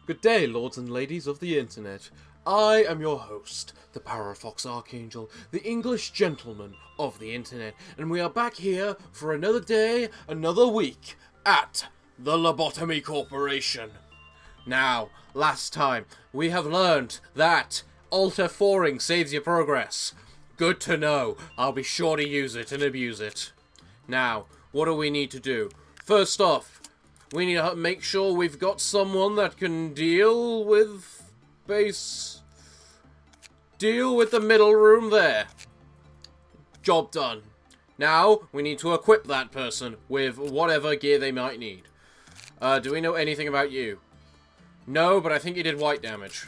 Good day, lords and ladies of the internet. I am your host, the Parafox Archangel, the English gentleman of the internet, and we are back here for another day, another week, at the Lobotomy Corporation. Now, last time, we have learned that Alt-F4ing saves your progress. Good to know. I'll be sure to use it and abuse it. Now, what do we need to do? First off, we need to make sure we've got someone that can deal with the middle room there. Job done. Now, we need to equip that person with whatever gear they might need. Do we know anything about you? No, but I think you did white damage.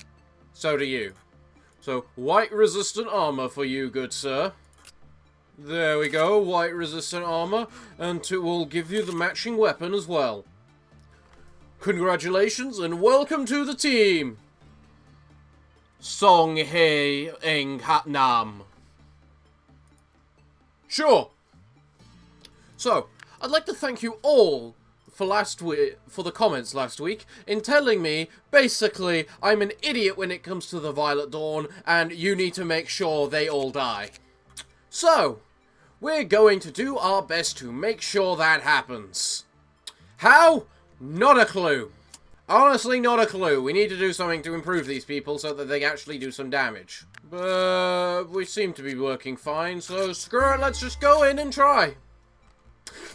So do you. So, white resistant armor for you, good sir. There we go, white resistant armor, and we'll give you the matching weapon as well. Congratulations and welcome to the team! Song Hei Eng Hat Nam. Sure. So, I'd like to thank you all for the comments last week in telling me, basically, I'm an idiot when it comes to the Violet Dawn, and you need to make sure they all die. So, we're going to do our best to make sure that happens. How? Not a clue. Honestly, not a clue. We need to do something to improve these people so that they actually do some damage. But we seem to be working fine, so screw it, let's just go in and try.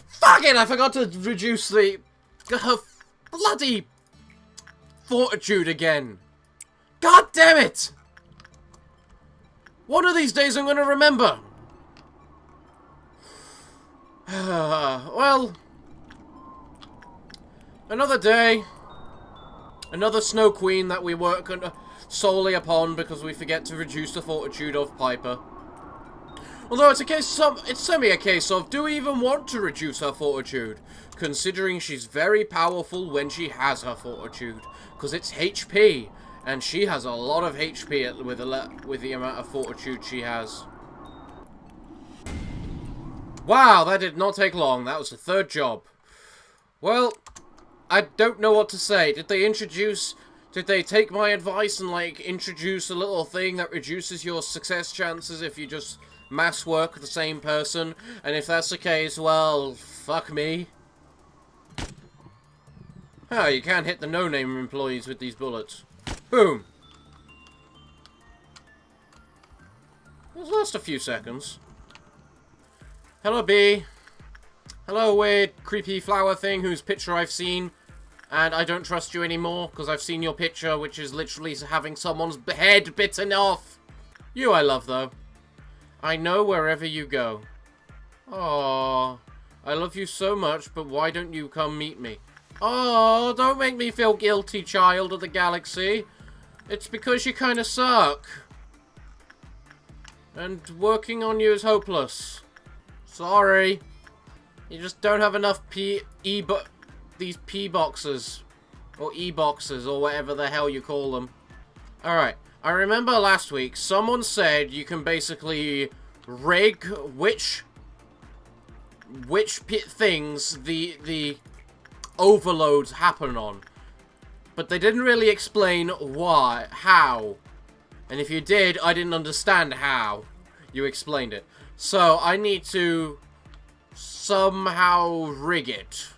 Fuck it, I forgot to reduce the bloody fortitude again. God damn it! One of these days I'm going to remember. Well, another day, another Snow Queen that we work solely upon because we forget to reduce the fortitude of Piper. Although it's semi a case of, do we even want to reduce her fortitude? Considering she's very powerful when she has her fortitude. Because it's HP, and she has a lot of HP with the amount of fortitude she has. Wow, that did not take long. That was the third job. Well, I don't know what to say. Did they take my advice and, like, introduce a little thing that reduces your success chances if you just mass work the same person? And if that's the case, well, fuck me. Oh, you can't hit the no-name employees with these bullets. Boom. This lasts a few seconds. Hello, B. Hello, weird, creepy flower thing whose picture I've seen. And I don't trust you anymore, because I've seen your picture, which is literally having someone's head bitten off. You I love, though. I know wherever you go. Aww. I love you so much, but why don't you come meet me? Oh, don't make me feel guilty, child of the galaxy. It's because you kind of suck. And working on you is hopeless. Sorry. You just don't have enough these P boxes. Or E boxes, or whatever the hell you call them. Alright. I remember last week, someone said you can basically rig which things the overloads happen on. But they didn't really explain how. And if you did, I didn't understand how you explained it. So, I need to somehow rig it.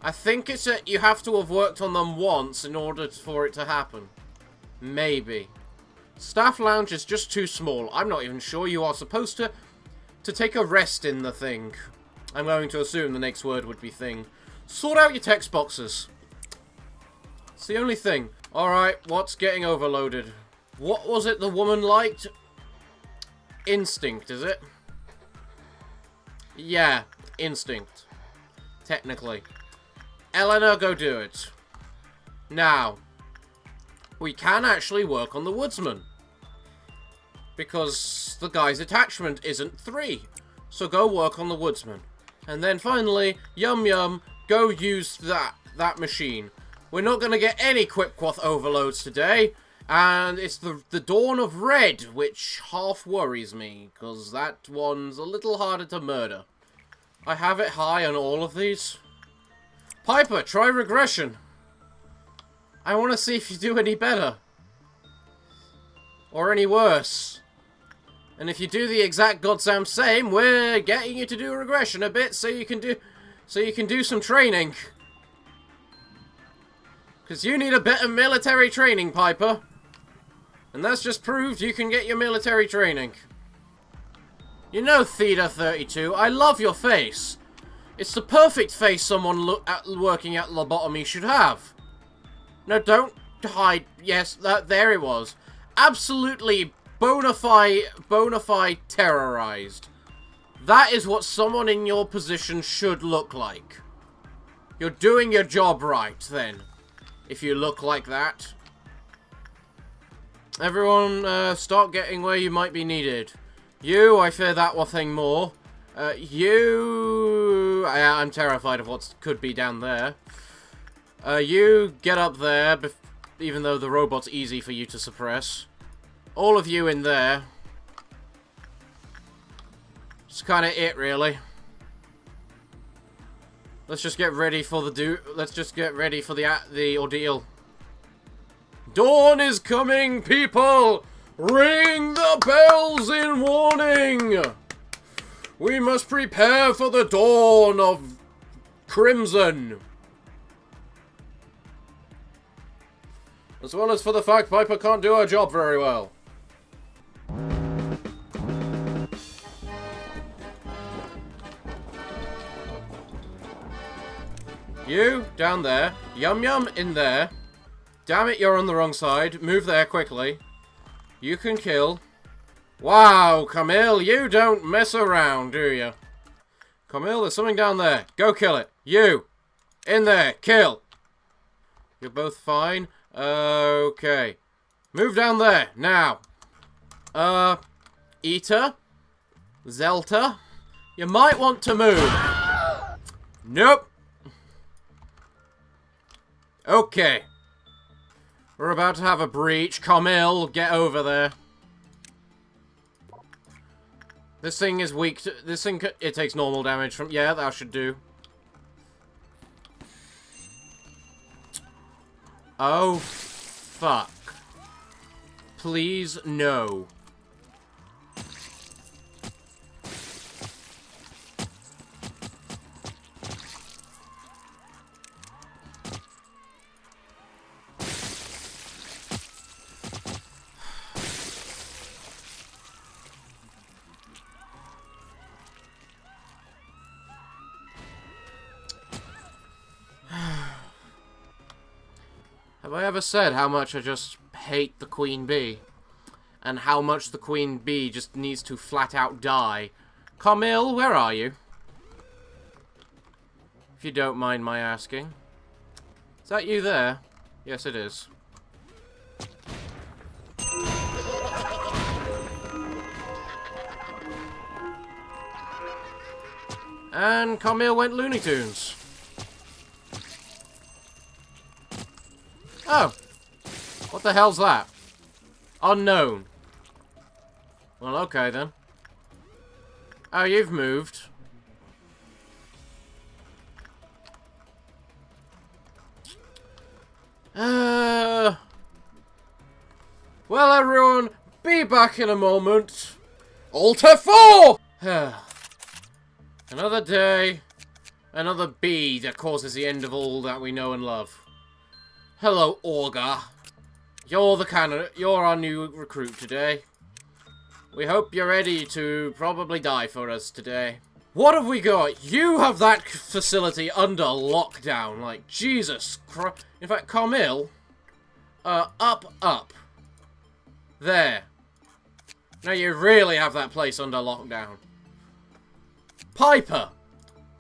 I think it's that you have to have worked on them once in order for it to happen. Maybe. Staff lounge is just too small. I'm not even sure you are supposed to take a rest in the thing. I'm going to assume the next word would be thing. Sort out your text boxes. It's the only thing. Alright, what's getting overloaded? What was it the woman liked? Instinct, is it? Yeah, instinct. Technically. Eleanor, go do it. Now, we can actually work on the Woodsman. Because the guy's attachment isn't 3. So go work on the Woodsman. And then finally, Yum Yum, go use that machine. We're not going to get any Quipquath overloads today. And it's the Dawn of Red, which half worries me. Because that one's a little harder to murder. I have it high on all of these. Piper, try regression. I want to see if you do any better. Or any worse. And if you do the exact goddamn same, we're getting you to do regression a bit so you can do some training. Because you need a bit of military training, Piper. And that's just proved you can get your military training. You know, Theta 32, I love your face. It's the perfect face someone working at Lobotomy should have. No, don't hide. Yes, there it was. Absolutely bona fide terrorized. That is what someone in your position should look like. You're doing your job right, then. If you look like that. Everyone, start getting where you might be needed. You, I fear that thing more. I'm terrified of what could be down there. You, get up there, even though the robot's easy for you to suppress. All of you in there. It's kind of it, really. Let's just get ready for the ordeal. Dawn is coming, people! Ring the bells in warning! We must prepare for the dawn of crimson. As well as for the fact Piper can't do her job very well. You, down there. Yum Yum, in there. Damn it, you're on the wrong side. Move there quickly. You can kill. Wow, Camille, you don't mess around, do you? Camille, there's something down there. Go kill it. You. In there. Kill. You're both fine. Okay. Move down there. Now. Eater. Zelta. You might want to move. Nope. Okay. We're about to have a breach. Camille, get over there. This thing is weak to... it takes normal damage from... Yeah, that should do. Oh, fuck. Please, no. Have I ever said how much I just hate the Queen Bee? And how much the Queen Bee just needs to flat out die? Camille, where are you? If you don't mind my asking. Is that you there? Yes, it is. And Camille went Looney Tunes. Oh. What the hell's that? Unknown. Well, okay then. Oh, you've moved. Well, everyone, be back in a moment. Alter 4! Another day. Another bee that causes the end of all that we know and love. Hello, Augur. You're our new recruit today. We hope you're ready to probably die for us today. What have we got? You have that facility under lockdown. Like, Jesus Christ. In fact, Camille. Up. There. Now you really have that place under lockdown. Piper.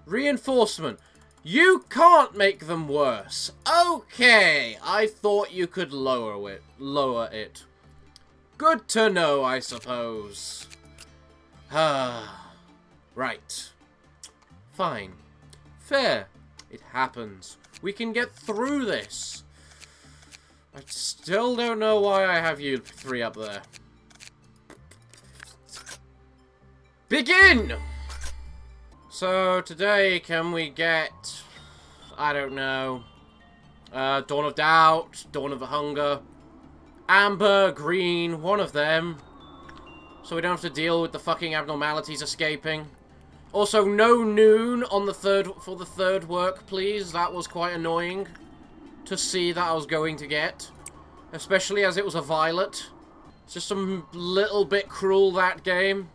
Reinforcement. You can't make them worse. Okay, I thought you could lower it. Good to know, I suppose. Right. Fine. Fair. It happens. We can get through this. I still don't know why I have you three up there. Begin! So, today, can we get... I don't know... Dawn of Doubt, Dawn of the Hunger, Amber, Green, one of them. So we don't have to deal with the fucking abnormalities escaping. Also, no noon on the third work, please. That was quite annoying to see that I was going to get. Especially as it was a violet. It's just a little bit cruel, that game.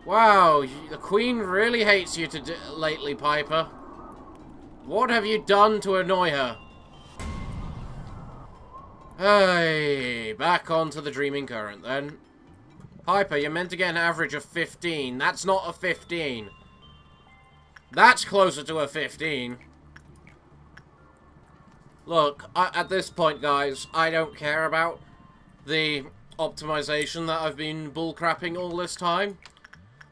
Wow, the Queen really hates you lately, Piper. What have you done to annoy her? Hey, back onto the Dreaming Current, then. Piper, you're meant to get an average of 15. That's not a 15. That's closer to a 15. Look, at this point, guys, I don't care about the optimization that I've been bullcrapping all this time.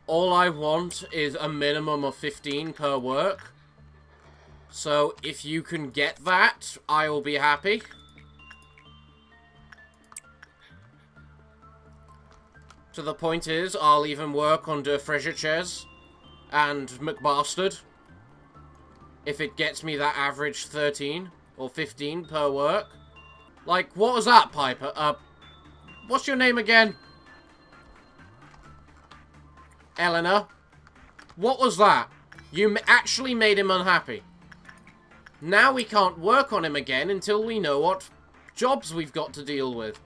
All I want is a minimum of 15 per work. So, if you can get that, I will be happy. So the point is, I'll even work on De Fregetches and McBastard if it gets me that average 13 or 15 per work. Like, what was that, Piper? What's your name again? Eleanor. What was that? You actually made him unhappy. Now we can't work on him again until we know what jobs we've got to deal with.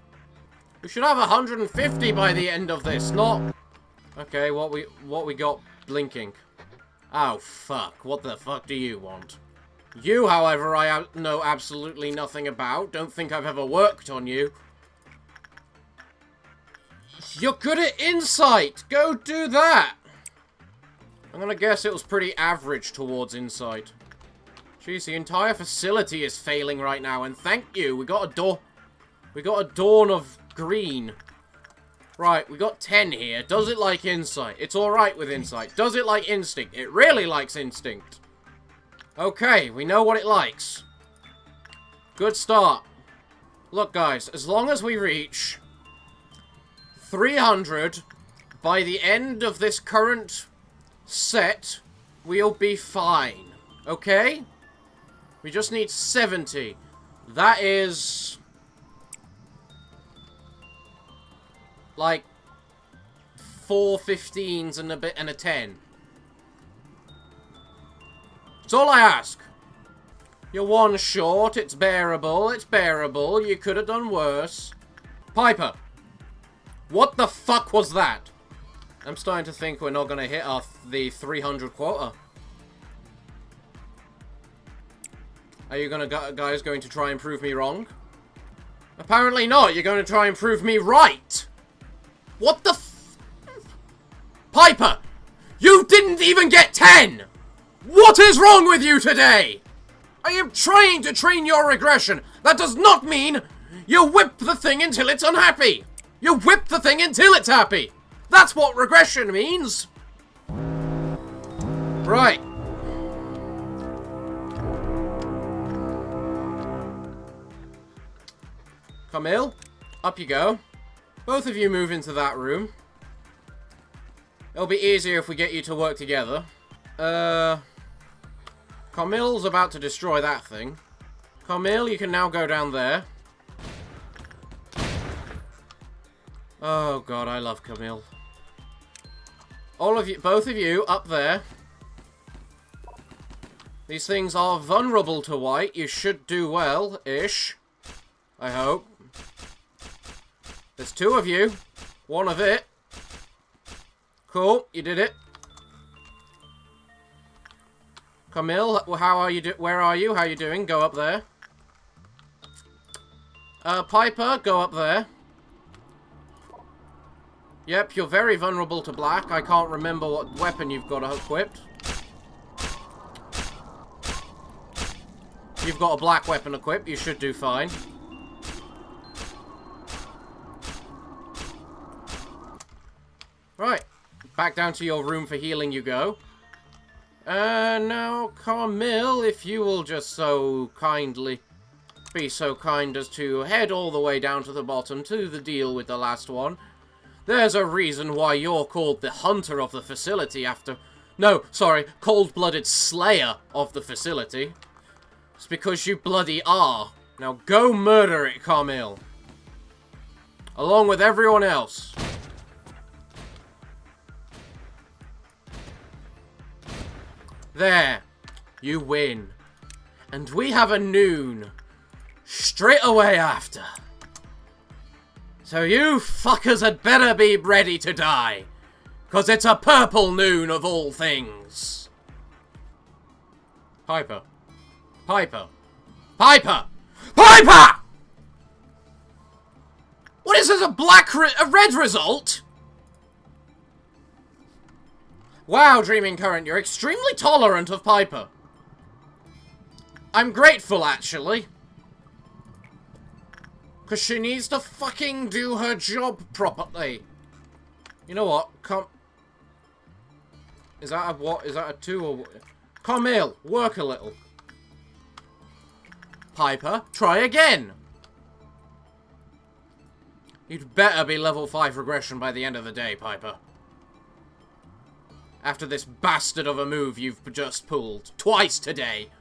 We should have 150 by the end of this, not... Okay, what we got blinking? Oh, fuck. What the fuck do you want? You, however, I know absolutely nothing about. Don't think I've ever worked on you. You're good at insight! Go do that! I'm gonna guess it was pretty average towards insight. Jeez, the entire facility is failing right now, and thank you, we got a Dawn of Green. Right, we got 10 here. Does it like insight? It's alright with insight. Does it like instinct? It really likes instinct. Okay, we know what it likes. Good start. Look, guys, as long as we reach 300 by the end of this current set, we'll be fine. Okay? We just need 70. That is... like 4 15s and a bit and a 10. That's all I ask. You're one short. It's bearable. It's bearable. You could have done worse. Piper, what the fuck was that? I'm starting to think we're not going to hit the 300 quota. Are you guys going to try and prove me wrong? Apparently not. You're going to try and prove me right. What the Piper! You didn't even get 10! What is wrong with you today? I am trying to train your regression. That does not mean you whip the thing until it's unhappy. You whip the thing until it's happy. That's what regression means. Right. Camille, up you go. Both of you move into that room. It'll be easier if we get you to work together. Camille's about to destroy that thing. Camille, you can now go down there. Oh god, I love Camille. All of you, both of you, up there. These things are vulnerable to white. You should do well-ish. I hope. There's 2 of you. 1 of it. Cool, you did it. Camille, how are you where are you? How are you doing? Go up there. Piper, go up there. Yep, you're very vulnerable to black. I can't remember what weapon you've got equipped. You've got a black weapon equipped. You should do fine. Right. Back down to your room for healing you go. Now, Camille, if you will just so kindly be so kind as to head all the way down to the bottom to the deal with the last one. There's a reason why you're called the hunter of the facility after... No, sorry, cold-blooded slayer of the facility. It's because you bloody are. Now go murder it, Carmel. Along with everyone else. There. You win. And we have a noon. Straight away after. So you fuckers had better be ready to die. 'Cause it's a purple noon of all things. Piper. Piper. Piper! Piper! What is this, a red result? Wow, Dreaming Current, you're extremely tolerant of Piper. I'm grateful, actually. Because she needs to fucking do her job properly. You know what? Come. Is that a what? Is that a 2 or what? Carmel, work a little. Piper, try again. You'd better be level 5 regression by the end of the day, Piper. After this bastard of a move you've just pulled. Twice today.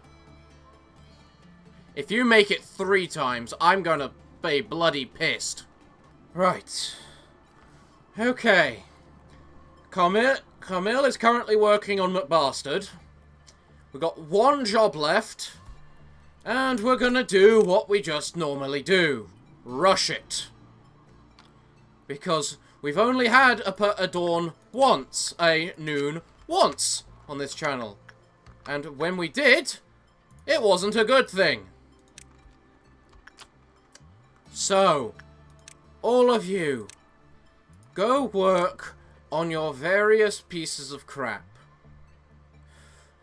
If you make it 3 times, I'm gonna be bloody pissed. Right. Okay. Carmel is currently working on McBastard. We've got 1 job left. And we're gonna do what we just normally do. Rush it. Because we've only had a dawn once, a noon once on this channel. And when we did, it wasn't a good thing. So, all of you, go work on your various pieces of crap.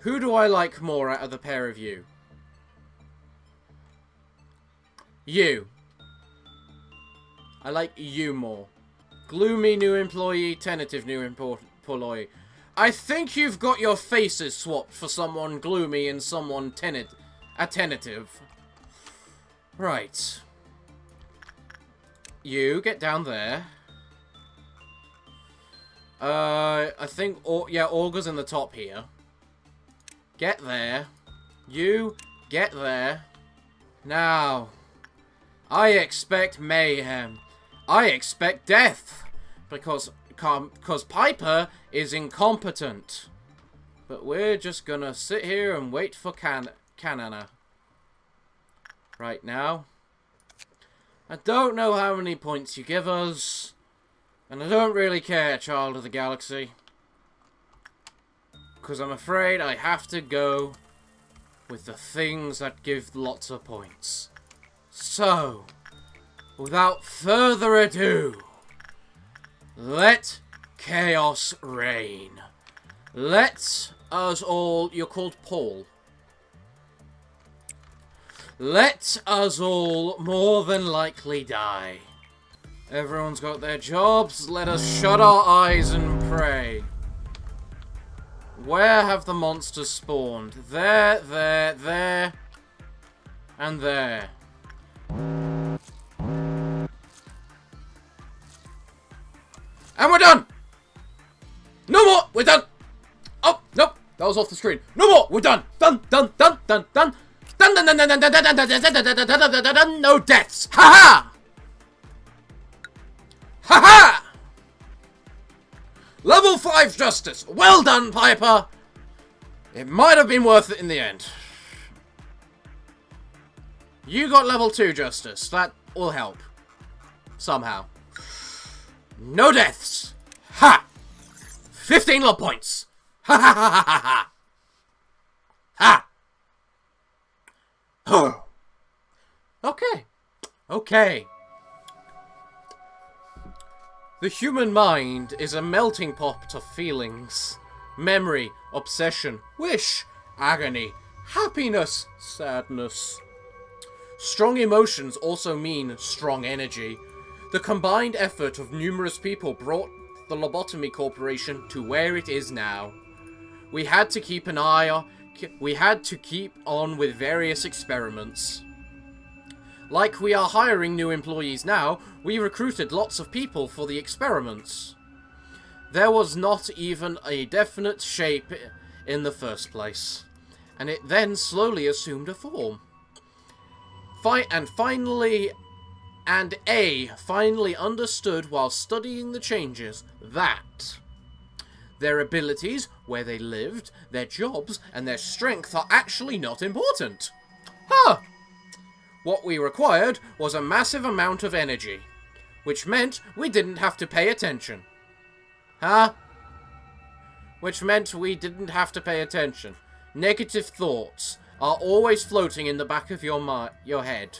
Who do I like more out of the pair of you? You. I like you more. Gloomy new employee, tentative new employee. I think you've got your faces swapped for someone gloomy and someone tentative. Right. You, get down there. I think, yeah, Augur's in the top here. Get there. You, get there. Now, I expect mayhem. I expect death. Because Piper is incompetent. But we're just gonna sit here and wait for Canana. Right now. I don't know how many points you give us. And I don't really care, Child of the Galaxy. Because I'm afraid I have to go with the things that give lots of points. So, without further ado, let chaos reign. Let us all... You're called Paul. Let us all more than likely die. Everyone's got their jobs. Let us shut our eyes and pray. Where have the monsters spawned? There, there, there, and there. And we're done! No more! We're done! Oh, nope. That was off the screen. No more! We're done! Done, done, done, done, done. Dun dun dun dun dun dun dun dun dun dun dun dun dun dun. No deaths! Ha ha! Ha ha! Level 5 justice. Well done, Piper. It might have been worth it in the end. You got level 2 justice. That will help. Somehow. No deaths. Ha! 15 love points. Ha ha ha ha ha ha. Ha! Okay. Okay. The human mind is a melting pot of feelings. Memory, obsession, wish, agony, happiness, sadness. Strong emotions also mean strong energy. The combined effort of numerous people brought the Lobotomy Corporation to where it is now. We had to keep on with various experiments. Like we are hiring new employees now, we recruited lots of people for the experiments. There was not even a definite shape in the first place, and it then slowly assumed a form. finally understood while studying the changes that their abilities, where they lived, their jobs, and their strength are actually not important. Huh! What we required was a massive amount of energy, which meant we didn't have to pay attention. Huh? Which meant we didn't have to pay attention. Negative thoughts are always floating in the back of your head,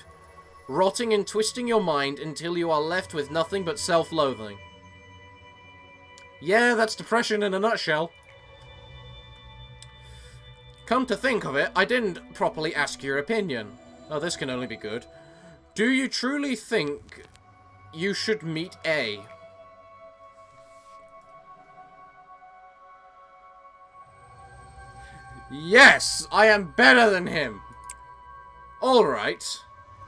rotting and twisting your mind until you are left with nothing but self-loathing. Yeah, that's depression in a nutshell. Come to think of it, I didn't properly ask your opinion. Oh, this can only be good. Do you truly think you should meet A? Yes, I am better than him. Alright.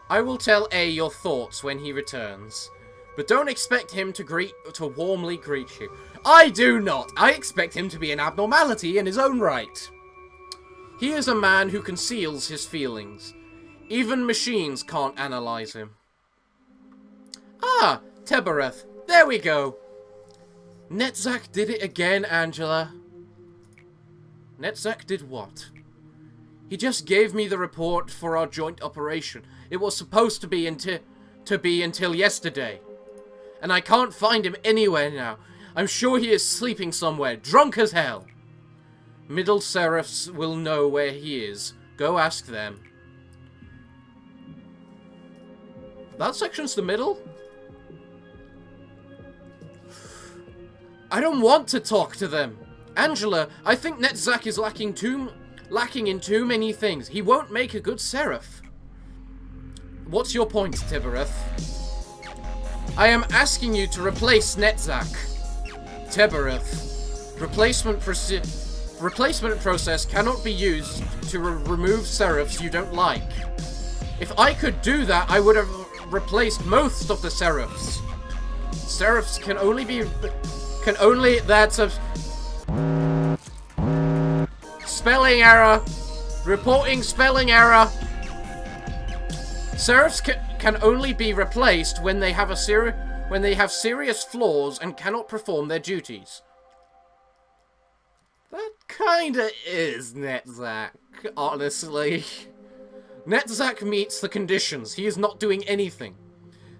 I will tell A your thoughts when he returns. But don't expect him to warmly greet you. I do not. I expect him to be an abnormality in his own right. He is a man who conceals his feelings. Even machines can't analyze him. Ah, Tebereth. There we go. Netzach did it again, Angela. Netzach did what? He just gave me the report for our joint operation. It was supposed to be until yesterday. And I can't find him anywhere now. I'm sure he is sleeping somewhere, drunk as hell. Middle Seraphs will know where he is. Go ask them. That section's the middle? I don't want to talk to them. Angela, I think Netzach is lacking in too many things. He won't make a good Seraph. What's your point, Tebereth? I am asking you to replace Netzach. Tebereth. Replacement process cannot be used to remove Seraphs you don't like. If I could do that, I would have replaced most of the Seraphs. Seraphs can only that's a spelling error. Reporting spelling error. Seraphs can only be replaced when they have serious flaws and cannot perform their duties. That kinda is Netzach, honestly. Netzach meets the conditions. He is not doing anything.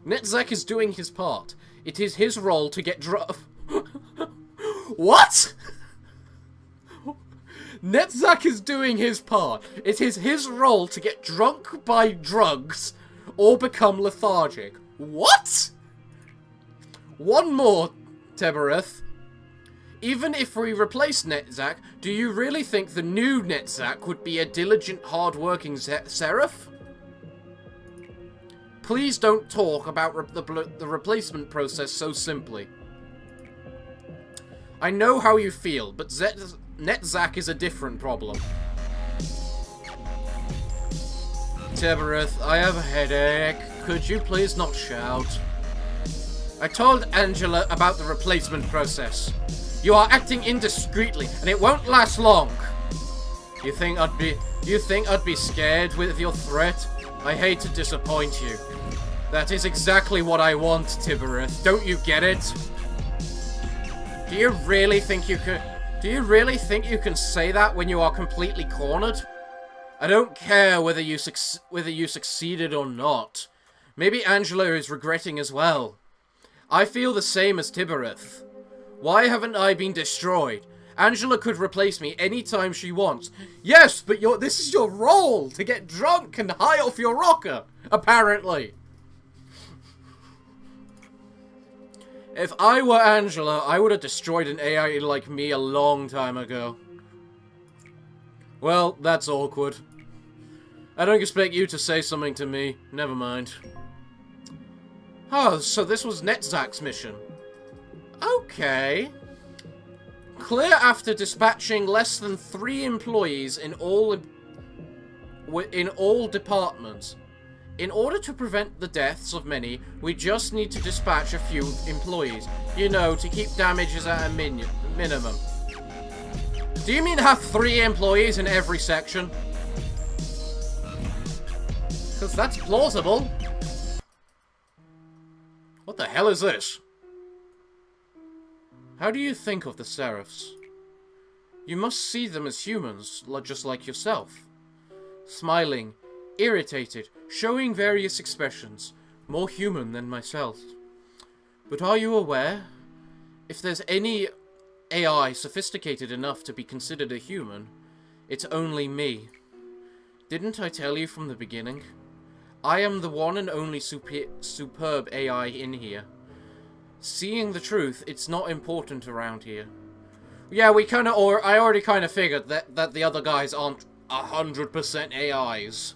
Netzach is doing his part. It is his role to get What? Netzach is doing his part. It is his role to get drunk by drugs or become lethargic. What? One more, Tebereth. Even if we replace Netzach, do you really think the new Netzach would be a diligent, hard-working Seraph? Please don't talk about the replacement process so simply. I know how you feel, but Netzach is a different problem. Tebereth, I have a headache. Could you please not shout? I told Angela about the replacement process. You are acting indiscreetly, and it won't last long. You think I'd be scared with your threat? I hate to disappoint you. That is exactly what I want, Tebereth. Don't you get it? Do you really think you can say that when you are completely cornered? I don't care whether you succeeded or not. Maybe Angela is regretting as well. I feel the same as Tebereth. Why haven't I been destroyed? Angela could replace me anytime she wants. Yes, but this is your role, to get drunk and high off your rocker, apparently. If I were Angela, I would have destroyed an AI like me a long time ago. Well, that's awkward. I don't expect you to say something to me. Never mind. Oh, so this was Netzach's mission. Okay. Clear after dispatching less than 3 employees in all departments. In order to prevent the deaths of many, we just need to dispatch a few employees. You know, to keep damages at a minimum. Do you mean have 3 employees in every section? Because that's plausible. What the hell is this? How do you think of the Seraphs? You must see them as humans, just like yourself. Smiling, irritated, showing various expressions, more human than myself. But are you aware? If there's any AI sophisticated enough to be considered a human, it's only me. Didn't I tell you from the beginning? I am the one and only superb AI in here. Seeing the truth, it's not important around here. Yeah, I already kind of figured that the other guys aren't 100% AIs.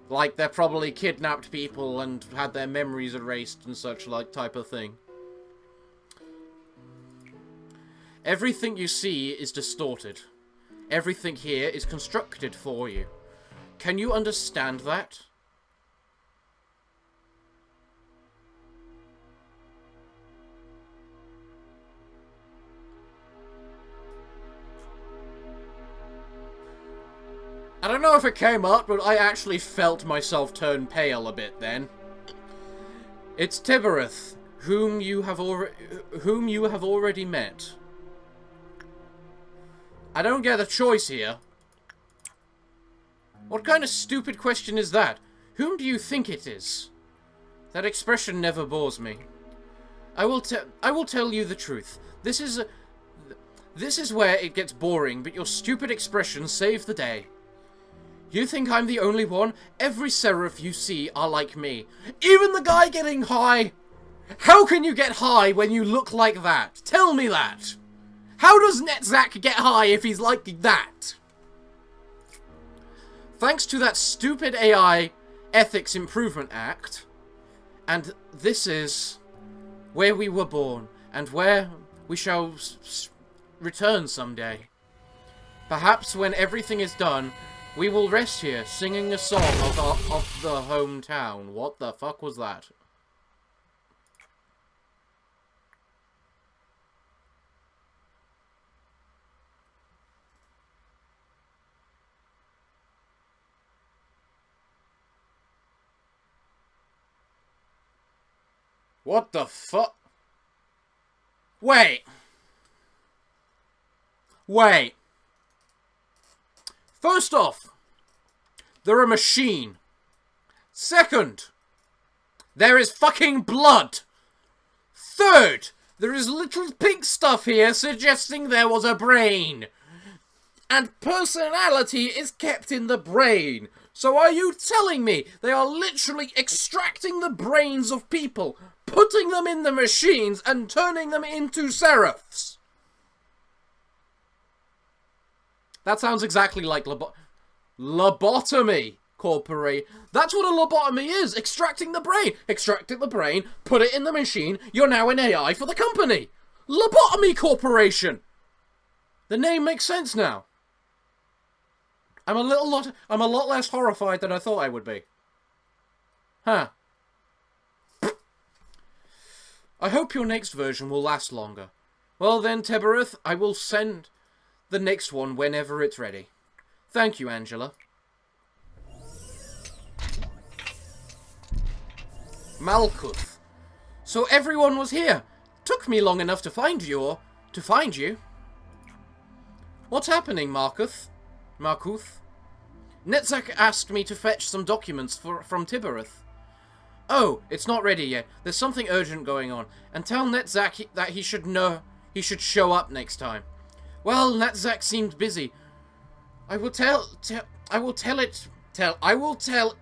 Like, they're probably kidnapped people and had their memories erased and such like type of thing. Everything you see is distorted. Everything here is constructed for you. Can you understand that? I don't know if it came up, but I actually felt myself turn pale a bit then. It's Tibereth, whom you have already met. I don't get a choice here. What kind of stupid question is that? Whom do you think it is? That expression never bores me. I will tell you the truth. This is where it gets boring, but your stupid expressions save the day. You think I'm the only one? Every seraph you see are like me. Even the guy getting high. How can you get high when you look like that? Tell me that. How does Netzach get high if he's like that? Thanks to that stupid AI Ethics Improvement Act. And this is where we were born. And where we shall return someday. Perhaps when everything is done, we will rest here, singing a song of the hometown. What the fuck was that? What the fuck? Wait. Wait. First off, they're a machine. Second, there is fucking blood. Third, there is little pink stuff here suggesting there was a brain. And personality is kept in the brain. So are you telling me they are literally extracting the brains of people, putting them in the machines, and turning them into seraphs? That sounds exactly like Lobotomy Corporation. That's what a lobotomy is. Extracting the brain. Extracting the brain, put it in the machine, you're now an AI for the company. Lobotomy Corporation. The name makes sense now. I'm a lot less horrified than I thought I would be. Huh. I hope your next version will last longer. Well then, Tibereth, I will send the next one whenever it's ready. Thank you, Angela. Malkuth. So everyone was here. Took me long enough to find you. What's happening, Markuth? Netzach asked me to fetch some documents from Tibereth. Oh, it's not ready yet. There's something urgent going on. And tell Netzach that he should show up next time. Well, Netzach seemed busy. I will tell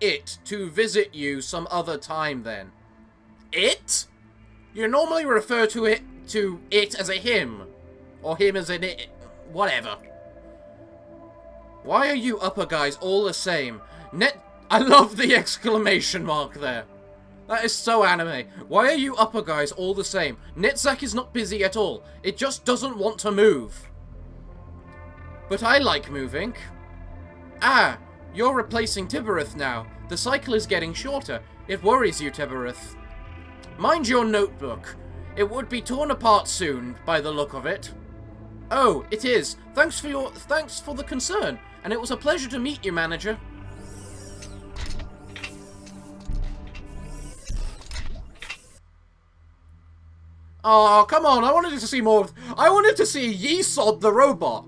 it to visit you some other time then. It? You normally refer to it as a him. Or him as an it. Whatever. Why are you upper guys all the same? I love the exclamation mark there. That is so anime. Why are you upper guys all the same? Netzach is not busy at all. It just doesn't want to move. But I like moving. Ah, you're replacing Tibereth now. The cycle is getting shorter. It worries you, Tibereth. Mind your notebook. It would be torn apart soon, by the look of it. Oh, it is. Thanks for the concern. And it was a pleasure to meet you, manager. Oh, come on, I wanted to see more. I wanted to see Yesod the robot.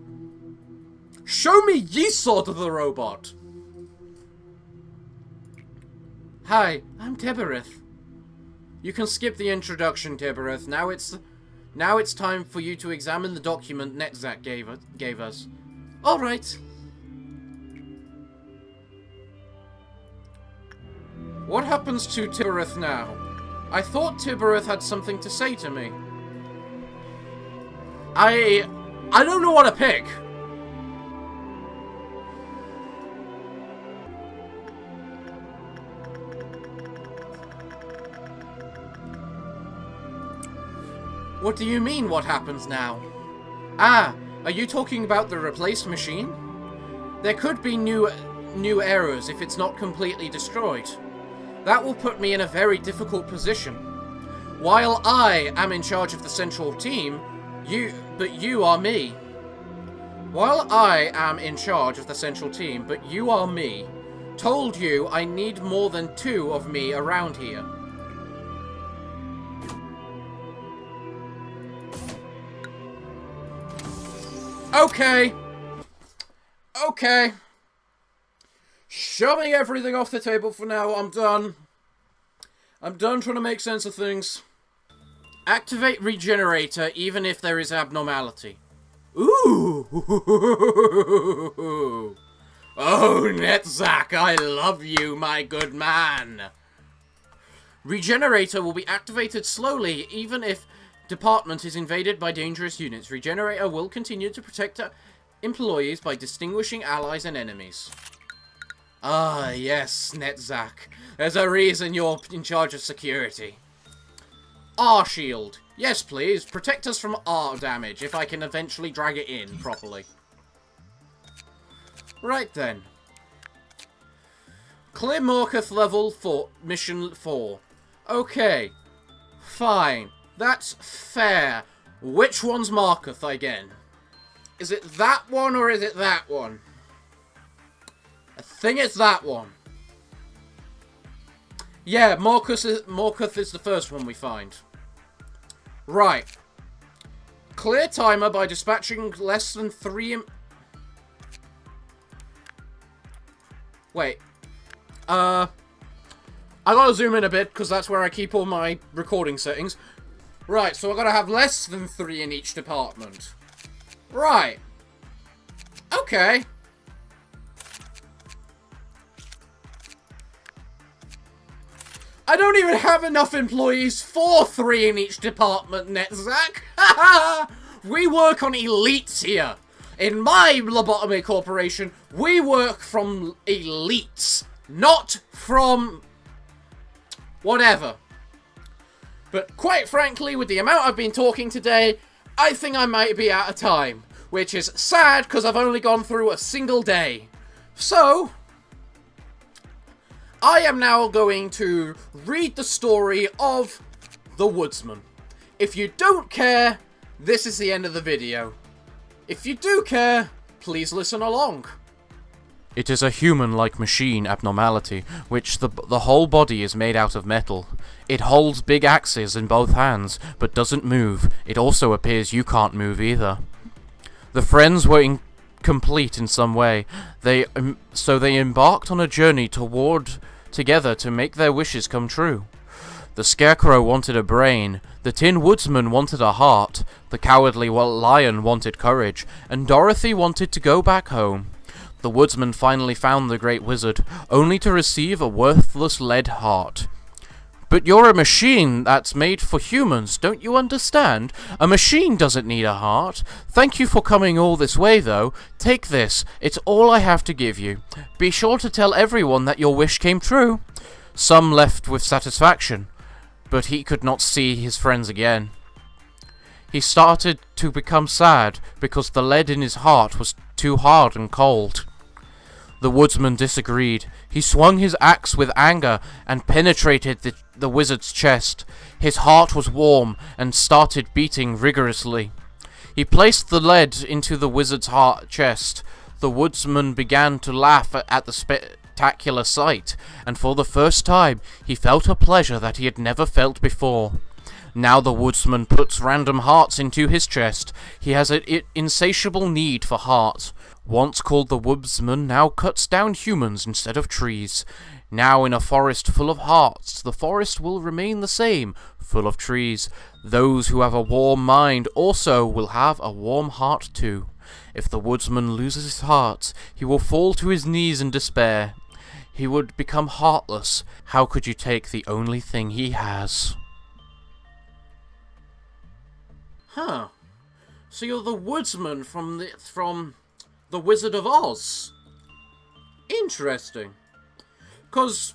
Show me Yesod the robot. Hi, I'm Tibereth. You can skip the introduction, Tibereth. Now it's time for you to examine the document Netzak gave us. All right. What happens to Tibereth now? I thought Tibereth had something to say to me. I don't know what to pick. What do you mean, what happens now? Ah, are you talking about the replaced machine? There could be new errors if it's not completely destroyed. That will put me in a very difficult position. While I am in charge of the central team, you are me. While I am in charge of the central team, but you are me. Told you I need more than 2 of me around here. Okay. Okay. Shoving everything off the table for now. I'm done. I'm done trying to make sense of things. Activate regenerator even if there is abnormality. Ooh. Oh, Netzak, I love you, my good man. Regenerator will be activated slowly even if department is invaded by dangerous units. Regenerator will continue to protect employees by distinguishing allies and enemies. Ah, yes, Netzak. There's a reason you're in charge of security. R shield. Yes, please. Protect us from R damage if I can eventually drag it in properly. Right then. Clear Morkoth level 4. Mission 4. Okay. Fine. That's fair. Which one's Morkoth again? Is it that one or is it that one? I think it's that one. Yeah, Morkoth is the first one we find. Right. Clear timer by dispatching less than 3... Wait. I gotta zoom in a bit, because that's where I keep all my recording settings. Right, so I gotta have less than 3 in each department. Right. Okay. I don't even have enough employees for 3 in each department, Netzak. We work on elites here. In my Lobotomy Corporation, we work from elites, not from whatever. But quite frankly, with the amount I've been talking today, I think I might be out of time. Which is sad, because I've only gone through a single day. So, I am now going to read the story of the Woodsman. If you don't care, this is the end of the video. If you do care, please listen along. It is a human-like machine abnormality, which the whole body is made out of metal. It holds big axes in both hands, but doesn't move. It also appears you can't move either. The friends were incomplete in some way, so they embarked on a journey together to make their wishes come true. The Scarecrow wanted a brain, the Tin Woodsman wanted a heart, the Cowardly Lion wanted courage, and Dorothy wanted to go back home. The Woodsman finally found the Great Wizard, only to receive a worthless lead heart. But you're a machine that's made for humans, don't you understand? A machine doesn't need a heart. Thank you for coming all this way, though. Take this. It's all I have to give you. Be sure to tell everyone that your wish came true. Some left with satisfaction, but he could not see his friends again. He started to become sad because the lead in his heart was too hard and cold. The Woodsman disagreed. He swung his axe with anger and penetrated the wizard's chest. His heart was warm and started beating rigorously. He placed the lead into the wizard's chest. The Woodsman began to laugh at the spectacular sight, and for the first time he felt a pleasure that he had never felt before. Now the Woodsman puts random hearts into his chest. He has an insatiable need for heart. Once called the Woodsman, now cuts down humans instead of trees. Now in a forest full of hearts, the forest will remain the same, full of trees. Those who have a warm mind also will have a warm heart too. If the Woodsman loses his heart, he will fall to his knees in despair. He would become heartless. How could you take the only thing he has? Huh. So you're the Woodsman from the Wizard of Oz. Interesting. Because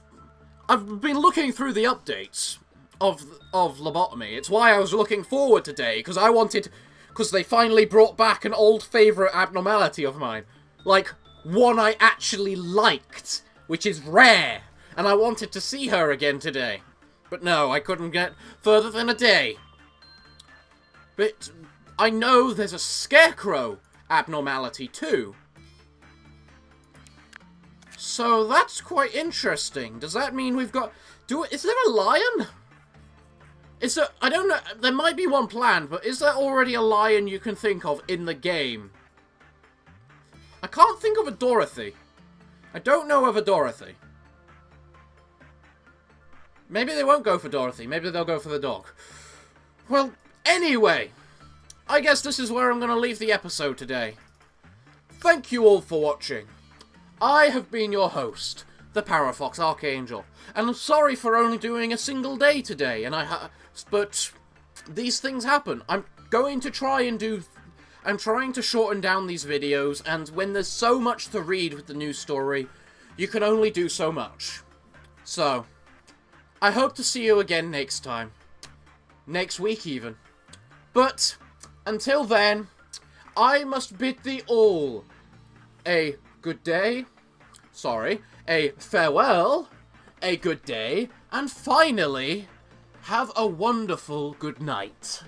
I've been looking through the updates of Lobotomy. It's why I was looking forward today, because they finally brought back an old favourite abnormality of mine. Like, one I actually liked, which is rare. And I wanted to see her again today. But no, I couldn't get further than a day. But I know there's a scarecrow abnormality too. So that's quite interesting. Does that mean we've got... Is there a lion? Is there... I don't know. There might be one planned, but is there already a lion you can think of in the game? I can't think of a Dorothy. I don't know of a Dorothy. Maybe they won't go for Dorothy. Maybe they'll go for the dog. Well, anyway, I guess this is where I'm going to leave the episode today. Thank you all for watching. I have been your host, the Parafox Archangel, and I'm sorry for only doing a single day today, but these things happen. I'm trying to shorten down these videos, and when there's so much to read with the news story, you can only do so much. So, I hope to see you again next time. Next week, even. But, until then, I must bid thee all a good day, a farewell, a good day, and finally, have a wonderful good night.